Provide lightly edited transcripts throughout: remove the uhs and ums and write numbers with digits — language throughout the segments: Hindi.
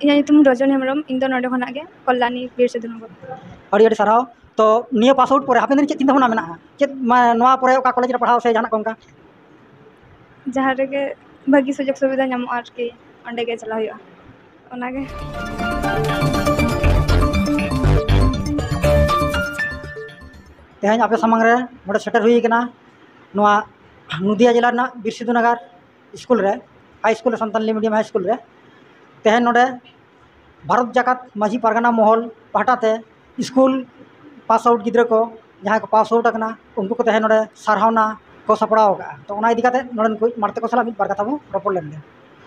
ᱤᱧᱟᱹᱜ ᱧᱩᱛᱩᱢ ᱨᱚᱡᱚᱱ ᱦᱮᱢᱵᱨᱚᱢ ᱤᱧ ᱫᱚ ᱱᱚᱰᱮ ᱠᱷᱚᱱᱟᱜ ᱜᱮ ᱠᱚᱞᱞᱟᱱᱤ ᱵᱤᱨ ᱥᱤᱫᱷᱩᱼᱱᱚᱜᱚᱨ ᱟᱹᱰᱤ ᱟᱹᱰᱤ ᱥᱟᱨᱦᱟᱣ। तो निया पास आउट पर हापेन दिन चेक चिंता भावना मेना चेक नोआ पर ओका कॉलेज रे पढ़ाव से जहां कोनका जहाँ रेगे भागी सुजोग सुविधा ᱧᱟᱢᱚᱜᱼᱟ ᱟᱨᱠᱤ ᱚᱸᱰᱮ ᱜᱮ ᱪᱟᱞᱟᱣ ᱦᱩᱭᱩᱜᱼᱟ ᱚᱱᱟᱜᱮ। तेहन आपे सामंग रे नोडे सेटर हुई कना नोआ नदिया जिला ना बीर सिधुनगर स्कूल रे high school Santali medium high school रे तेहन नोडे भारत जाकत माझी पारगना महल पाहटाते स्कूल पास आउट गिद्रा को जहां को पास आउट कना उनको को तेहन नोडे सारहावना को सपड़ाव का तो ओना इदी काते नोडन को मारते को सला मिद बार कथा बो रोपड़ लेन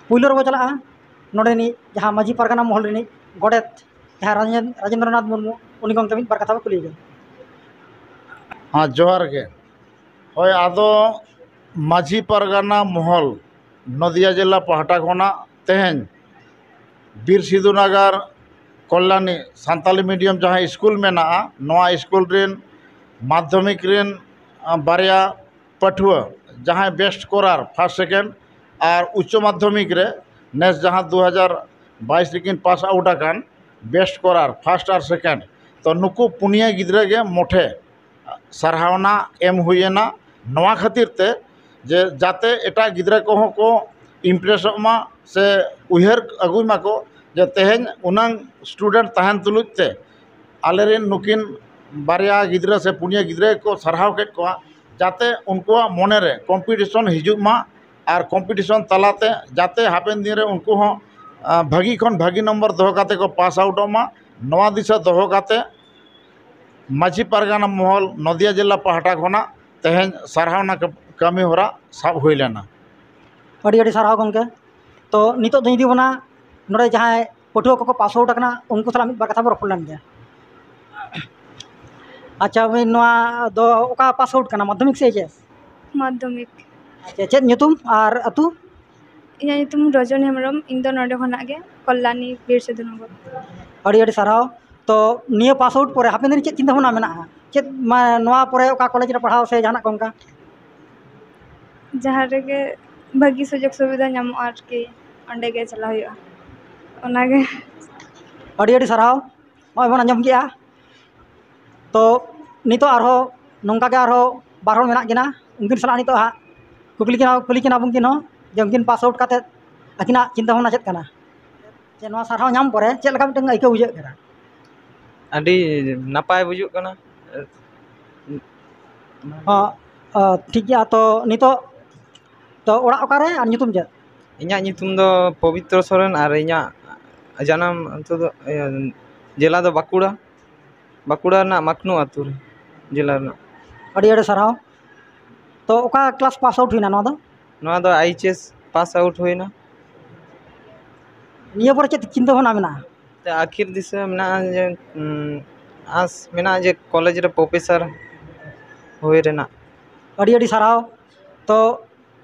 पुइलो रो चला नोडे नि जहां माझी पारगना महल रे नि गोडेत जहां राजेंद्रनाथ मुर्मू उनी को मिद बार कथा बो कुली गे। हाँ जोहार के होय आदो माझी पारगाना महल नदिया जिला पाहटा खना तेहन बीर सिधुनगर कल्याणी सान्ताली मीडियम जहाँ स्कूल मेना नवा स्कूल रेन माध्यमिक रेन बारिया पठुआ जहाँ बेस्ट स्कोरार फर्स्ट सेकेंड और उच्च माध्यमिक रे नेस जहाँ 2022 लेकिन पास आउट आकान बेस्ट स्कोरार फर्स्ट और सेकेंड तो नुकु पुनिया गिद्रा के मोठे सारहावना एम हुईना नवा खातिर ते जे जाते एटा गिद्रा को इम्प्रेसमा से उहर अगुमा को जे तेहन उनांग स्टूडेंट तहन तुलुज ते आलेरेन नुकिन बारिया गिद्रा से पुनिया गिद्रा को सारहाव के को जाते उनको मने रे कॉम्पिटिशन हिजुमा और कॉम्पिटिशन तलाते जाते हापेन दिन रे उनको भागी खन भागी नंबर दोह काते को पास आउट मा नवा दिशा दोह काते माझी पारगाना महल नदिया जिला पाहटा खना तेहन सारहावना कमी होरा साब हुई लेना। अड़ी अड़ी सारहाव गंके तो नितो दो इदी बना नोडे जहां पठुआ को पास आउट कना उनको सला मिद बार कथा बो रोपड़ लेन गे। अच्छा वे नोआ दो ओका पास आउट कना माध्यमिक से एचएस माध्यमिक। अच्छा चेत nyutum और अतु ᱤᱧᱟᱹᱜ ᱧᱩᱛᱩᱢ ᱨᱚᱡᱚᱱ ᱦᱮᱢᱵᱨᱚᱢ ᱤᱧ ᱫᱚ ᱱᱚᱰᱮ ᱠᱷᱚᱱᱟᱜ ᱜᱮ ᱠᱚᱞᱞᱟᱱᱤ ᱵᱤᱨ ᱥᱤᱫᱷᱩᱼᱱᱚᱜᱚᱨ। अड़ी अड़ी सारहाव तो निया पास आउट पर हापेन दिन चेक चिंता भावना मेना चेक नोआ पर ओका कॉलेज रे पढ़ाव से जहां कोनका जहाँ रेगे भागी सुजोग सुविधा ᱧᱟᱢᱚᱜᱼᱟ ᱟᱨᱠᱤ ᱚᱸᱰᱮ ᱜᱮ ᱪᱟᱞᱟᱣ ᱦᱩᱭᱩᱜᱼᱟ ᱚᱱᱟᱜᱮ। अड़ी अड़ी सारहाव नᱚᱜᱼᱚᱭ ᱵᱚᱱ ᱟᱸᱡᱚᱢ ᱠᱮᱜᱼᱟ तो नितो आरो नोंका के आरो बार हᱚᱲ मेना गिना उनकिन सला नितो हा कुली किना बुनकिन हो जे उनकिन पास आउट काते अकिना चिंता भावना चेत कना जे नोआ सारहाव ᱧᱟᱢ परे चेत लगा मिटन आइका बुझाᱹᱜ कना अड़ी नापाय बुझुग कना ठीक गया तो नितो तो ओड़ा ओकारे और nyutum चेत इᱧᱟᱹᱜ ᱧᱩᱛᱩᱢ ᱫᱚ पवित्र सोरेन और इᱧᱟᱹᱜ जन्म तो जिला दो बाकुड़ा बाकुड़ा ना मखनू आतु रे जिला ना अड़ी अड़ी सारहाव तो ओका क्लास पास आउट हुईना नोआ दो एचएस पास आउट हुईना निया पर चेत चिंता भावना मेना ते आखिर दिशा मेना जे आस मेना जे कॉलेज रे प्रोफेसर होय रेना अड़ी अड़ी सारहाव तो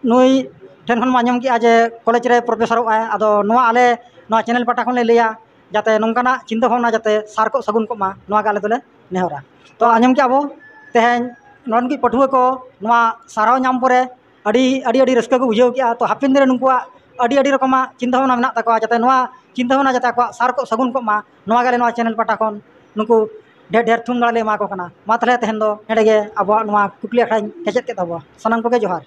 नुई ठेन खन आंजम किया जे कॉलेज रे प्रोफेसर आदो नोआ आले नोआ चैनल पाटा खन ले लिया जाते नोंकाना चिंता भावना जाते सार को सगुन को मा नोआ गाले दोले नेहरा तो आंजम किया बो तेहन नोन की पठुआ को नोआ साराव ᱧᱟᱢ परे अड़ी अड़ी अड़ी रस्का को बुझाव किया तो हापिन दिन नुकुआ अड़ी अड़ी रकमा चिंता भावना मेना तको जाते नोआ चिंता भावना जाते को सार को सगुन को मा नोआ गाले नोआ चैनल पाटा खन नुकु ढेर ढेर थुन गाले मा को कना मा तले तेहन दो हेडे गे अबो नोआ कुकली अखड़ा केचेत के तबो सनम को के जोहार।